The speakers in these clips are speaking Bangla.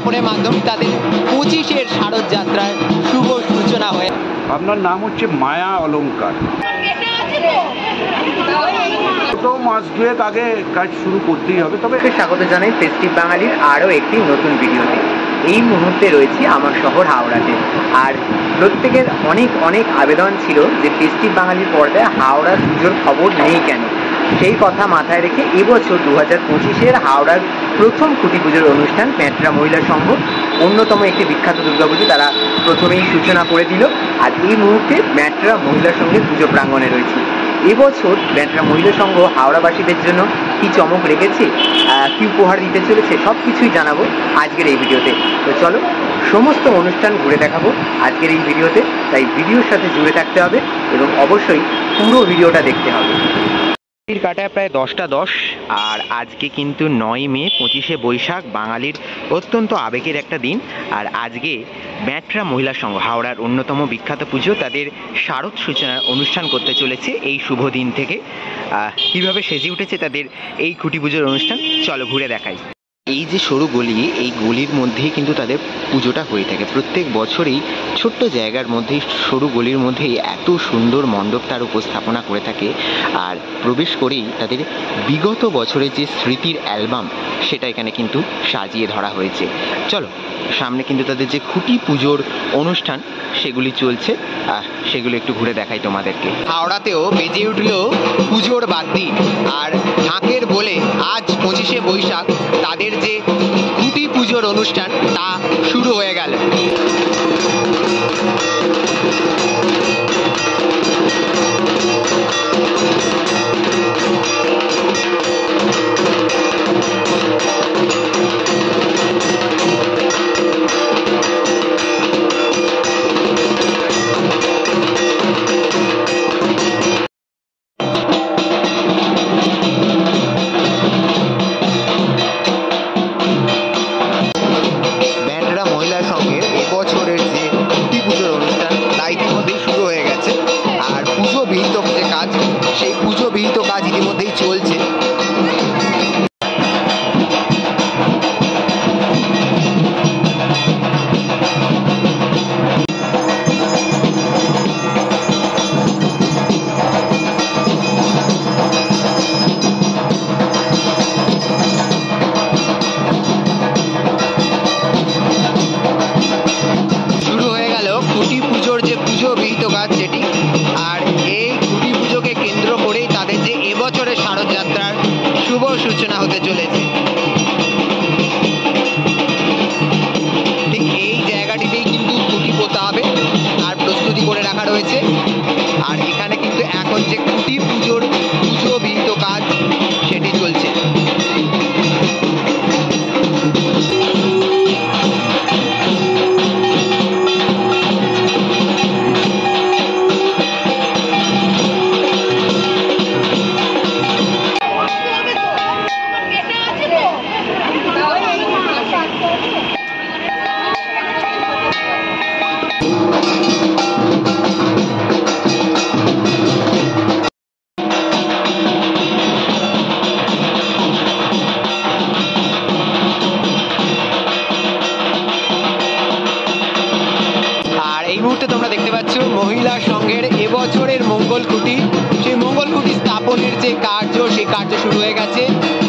স্থাপনের মাধ্যমে তাদের 25-এর শারদযাত্রার শুভ সূচনা হয়ে। আপনার নাম হচ্ছে মায়া অলঙ্কার। তো মাস দুয়েক আগে কাজ শুরু করতেই হবে। তবে স্বাগত জানাই ফেস্টিভ বাঙালির আরও একটি নতুন ভিডিওতে। এই মুহূর্তে রয়েছি আমার শহর হাওড়াতে, আর প্রত্যেকের অনেক অনেক আবেদন ছিল যে ফেস্টিভ বাঙালির পর্দায় হাওড়ার পুজোর খবর নেই কেন। সেই কথা মাথায় রেখে এবছর 2025-এর হাওড়ার প্রথম খুঁটি পুজোর অনুষ্ঠান ম্যাট্রা মহিলা সংঘ, অন্যতম একটি বিখ্যাত দুর্গাপুজো, তারা প্রথমেই সূচনা করে দিল। আর এই মুহূর্তে ম্যাট্রা মহিলা সংঘের পুজো প্রাঙ্গণে রয়েছে। এবছর ম্যাট্রা মহিলা সংঘ হাওড়াবাসীদের জন্য কি চমক রেখেছে, কি উপহার দিতে চলেছে, সব কিছুই জানাবো আজকের এই ভিডিওতে। তো চলো সমস্ত অনুষ্ঠান ঘুরে দেখাবো আজকের এই ভিডিওতে, তাই ভিডিওর সাথে জুড়ে থাকতে হবে এবং অবশ্যই পুরো ভিডিওটা দেখতে হবে। কাটায় প্রায় 10টা 10, আর আজকে কিন্তু 9 মে 25শে বৈশাখ, বাঙালির অত্যন্ত আবেগের একটা দিন। আর আজকে ম্যাট্রা মহিলা সংঘ, হাওড়ার অন্যতম বিখ্যাত পুজো, তাদের শারদ সূচনার অনুষ্ঠান করতে চলেছে এই শুভ দিন থেকে। কীভাবে সেজে উঠেছে তাদের এই খুঁটি পুজোর অনুষ্ঠান, চলো ঘুরে দেখাই। এই যে সরু গলি, এই গলির মধ্যেই কিন্তু তাদের পুজোটা হয়ে থাকে প্রত্যেক বছরেই। ছোট্ট জায়গার মধ্যেই, সরু গলির মধ্যেই এত সুন্দর মণ্ডপ তার উপস্থাপনা করে থাকে। আর প্রবেশ করেই তাদের বিগত বছরের যে স্মৃতির অ্যালবাম, সেটা এখানে কিন্তু সাজিয়ে ধরা হয়েছে। চলো সামনে কিন্তু তাদের যে খুঁটি পুজোর অনুষ্ঠান সেগুলি চলছে, সেগুলো একটু ঘুরে দেখাই তোমাদেরকে। হাওড়াতেও বেজে উঠল পুজোর বাদ্যি, আর ঢাকের বলে আজ 25শে বৈশাখ তাদের যে খুঁটি পুজোর অনুষ্ঠান তা শুরু হয়ে গেল। সেই পুজো বিহিত কাজ ইতিমধ্যেই চলছে। শুরু হয়ে গেল খুঁটি পুজোর যে পুজো বিহিত কাজ সেটি। আর এই খুঁটি পুজোকে কেন্দ্র করেই তাদের যে এবছরের শারদযাত্রার শুভ সূচনা হতে চলেছে। ঠিক এই জায়গাটিতেই কিন্তু খুঁটি পোতা হবে, তার প্রস্তুতি করে রাখা রয়েছে। আর এখানে কিন্তু এখন যে খুঁটি পুজোর পুজো বিহিত কাজ সেটি চলছে। এই মুহূর্তে তোমরা দেখতে পাচ্ছ মহিলা সংঘের এবছরের মঙ্গল খুঁটি, সেই মঙ্গল খুঁটি স্থাপনের যে কার্য, সেই কার্য শুরু হয়ে গেছে।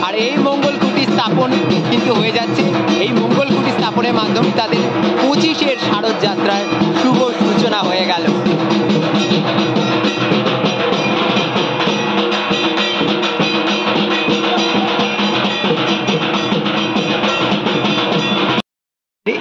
আর এই মঙ্গল খুঁটি স্থাপন কিন্তু হয়ে যাচ্ছে, এই মঙ্গল খুঁটি স্থাপনের মাধ্যমে তাদের 25-এর শারদযাত্রার শুভ সূচনা হয়ে গেল।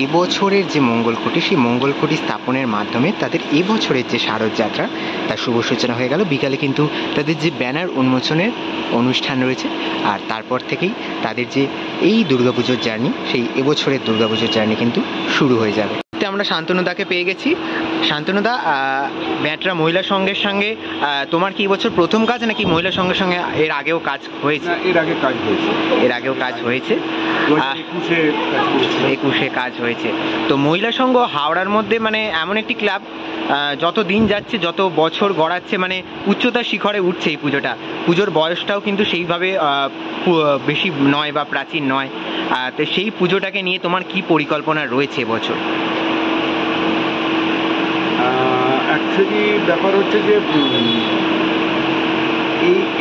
এবছরের যে মঙ্গল খুঁটি, সেই মঙ্গল খুঁটি স্থাপনের মাধ্যমে তাদের এবছরের যে শারদযাত্রা তার শুভ সূচনা হয়ে গেল। বিকালে কিন্তু তাদের যে ব্যানার উন্মোচনের অনুষ্ঠান রয়েছে, আর তারপর থেকেই তাদের যে এই দুর্গাপুজোর জার্নি, সেই এবছরের দুর্গাপুজোর জার্নি কিন্তু শুরু হয়ে যাবে। আমরা শান্তনুদাকে পেয়ে গেছি। শান্তনুদা, ম্যাট্রা মহিলা সংঘের সঙ্গে তোমার কি এবছর প্রথম কাজ, নাকি মহিলা সংঘের সঙ্গে এর আগেও কাজ হয়েছে? এর আগে কাজ হয়েছে, এর আগেও কাজ হয়েছে, 21-এ কাজ হয়েছে। তো মহিলা সংঘ হাওড়ার মধ্যে মানে এমন একটি ক্লাব, যত দিন যাচ্ছে, যত বছর গড়াচ্ছে, মানে উচ্চতার শিখরে উঠছে এই পুজোটা। পুজোর বয়সটাও কিন্তু সেইভাবে বেশি নয় বা প্রাচীন নয়। তো সেই পুজোটাকে নিয়ে তোমার কি পরিকল্পনা রয়েছে এবছর? অ্যাকচুয়ালি ব্যাপার হচ্ছে যে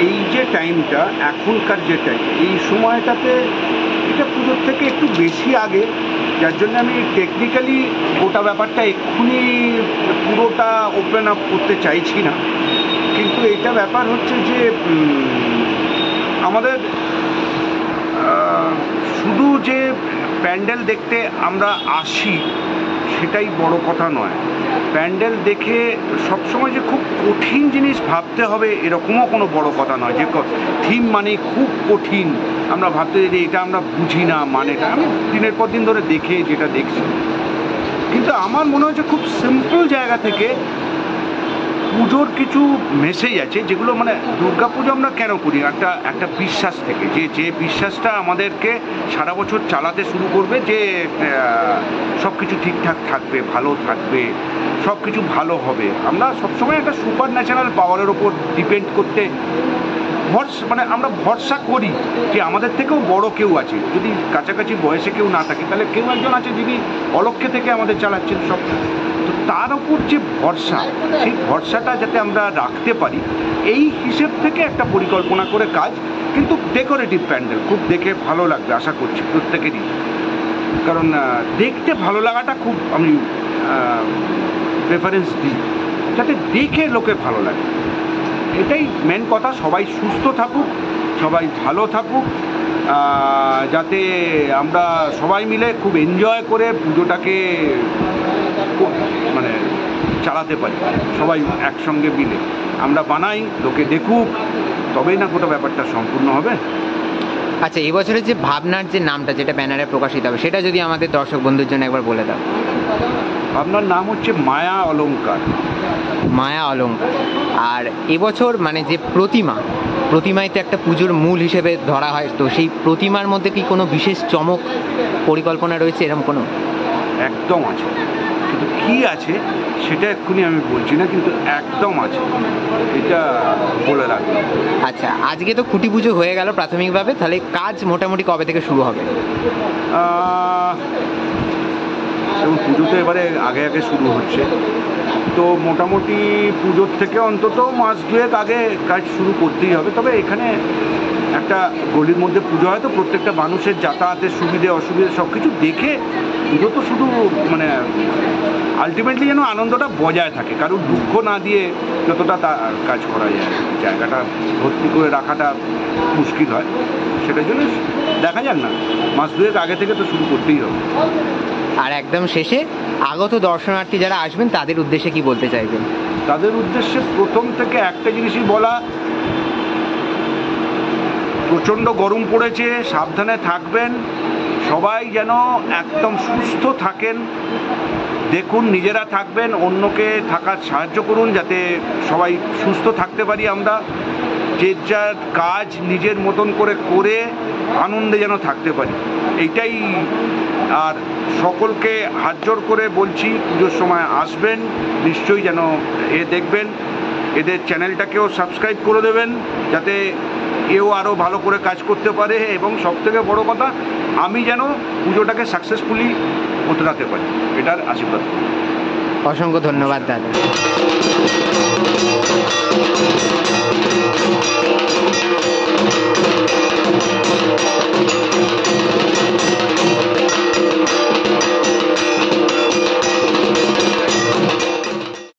এই যে টাইমটা, এখনকার যে টাইম, এই সময়টাতে এটা পুজোর থেকে একটু বেশি আগে, যার জন্য আমি টেকনিক্যালি গোটা ব্যাপারটা এক্ষুনি পুরোটা ওপেন আপ করতে চাইছি না। কিন্তু এটা ব্যাপার হচ্ছে যে আমাদের শুধু যে প্যান্ডেল দেখতে আমরা আসি সেটাই বড় কথা নয়। প্যান্ডেল দেখে সবসময় যে খুব কঠিন জিনিস ভাবতে হবে এরকমও কোনো বড় কথা নয়, যে থিম মানে খুব কঠিন আমরা ভাবতে যে এটা আমরা বুঝি না মানেটা। আমি দিনের পর দিন ধরে দেখে যেটা দেখছি, কিন্তু আমার মনে হচ্ছে খুব সিম্পল জায়গা থেকে পুজোর কিছু মেসেজ আছে, যেগুলো মানে দুর্গাপুজো আমরা কেন করি একটা বিশ্বাস থেকে, যে বিশ্বাসটা আমাদেরকে সারা বছর চালাতে শুরু করবে, যে সব কিছু ঠিকঠাক থাকবে, ভালো থাকবে, সব কিছু ভালো হবে। আমরা সবসময় একটা সুপার ন্যাচারাল পাওয়ারের ওপর ডিপেন্ড করতে মানে আমরা ভরসা করি যে আমাদের থেকেও বড় কেউ আছে। যদি কাছাকাছি বয়সে কেউ না থাকে, তাহলে কেউ একজন আছে যিনি অলক্ষ্যে থেকে আমাদের চালাচ্ছেন সব। তো তার ওপর যে ভরসা, সেই ভরসাটা যাতে আমরা রাখতে পারি, এই হিসেব থেকে একটা পরিকল্পনা করে কাজ। কিন্তু ডেকোরেটিভ প্যান্ডেল খুব দেখে ভালো লাগবে আশা করছি প্রত্যেকেরই, কারণ দেখতে ভালো লাগাটা খুব আমি প্রেফারেন্স দিই, যাতে দেখে লোকে ভালো লাগে। এটাই মেন কথা। সবাই সুস্থ থাকুক, সবাই ভালো থাকুক, যাতে আমরা সবাই মিলে খুব এনজয় করে পুজোটাকে মানে চালাতে পারি। সবাই একসঙ্গে মিলে আমরা বানাই, লোকে দেখুক, তবেই না গোটা ব্যাপারটা সম্পূর্ণ হবে। আচ্ছা, এবছরের যে ভাবনার যে নামটা, যেটা ব্যানারে প্রকাশিত হবে, সেটা যদি আমাদের দর্শক বন্ধুর জন্য একবার বলে দাও। ভাবনার নাম হচ্ছে মায়া অলঙ্কার। মায়া অলঙ্কার। আর এবছর মানে যে প্রতিমায় তো একটা পুজোর মূল হিসেবে ধরা হয়, তো সেই প্রতিমার মধ্যে কি কোনো বিশেষ চমক পরিকল্পনা রয়েছে এরকম কোনো? একদম আছে, কিন্তু কি আছে সেটা এক্ষুনি আমি বলছি না, কিন্তু একদম আছে, এটা বলে রাখবো। আচ্ছা, আজকে তো খুঁটি পুজো হয়ে গেল প্রাথমিকভাবে, তাহলে কাজ মোটামুটি কবে থেকে শুরু হবে? এবং পুজো তো এবারে আগে শুরু হচ্ছে, তো মোটামুটি পুজোর থেকে অন্তত মাস দুয়েক আগে কাজ শুরু করতেই হবে। তবে এখানে একটা গলির মধ্যে পুজো হয়, তো প্রত্যেকটা মানুষের যাতায়াতের সুবিধে অসুবিধে সব কিছু দেখে পুজো তো শুধু মানে আলটিমেটলি যেন আনন্দটা বজায় থাকে, কারোর দুঃখ না দিয়ে যতটা কাজ করা যায়। জায়গাটা ভর্তি করে রাখাটা মুশকিল হয়, সেটার জন্য দেখা যাক না, মাস দুয়েক আগে থেকে তো শুরু করতেই হবে। আর একদম শেষে আগত দর্শনার্থী যারা আসবেন তাদের উদ্দেশ্যে কি বলতে চাইবেন? তাদের উদ্দেশ্যে প্রথম থেকে একটা জিনিসই বলা, প্রচণ্ড গরম পড়েছে, সাবধানে থাকবেন, সবাই যেন একদম সুস্থ থাকেন, দেখুন নিজেরা থাকবেন, অন্যকে থাকার সাহায্য করুন, যাতে সবাই সুস্থ থাকতে পারি আমরা। যে যার কাজ নিজের মতন করে আনন্দে যেন থাকতে পারি, এইটাই। আর সকলকে হাত জোড় করে বলছি, পুজোর সময় আসবেন নিশ্চয়ই, যেন দেখবেন, এদের চ্যানেলটাকেও সাবস্ক্রাইব করে দেবেন, যাতে এও আরও ভালো করে কাজ করতে পারে, এবং সবথেকে বড় কথা, আমি যেন পুজোটাকে সাকসেসফুলি উতরাতে পারি, এটার আশীর্বাদ। অসংখ্য ধন্যবাদ দাদা।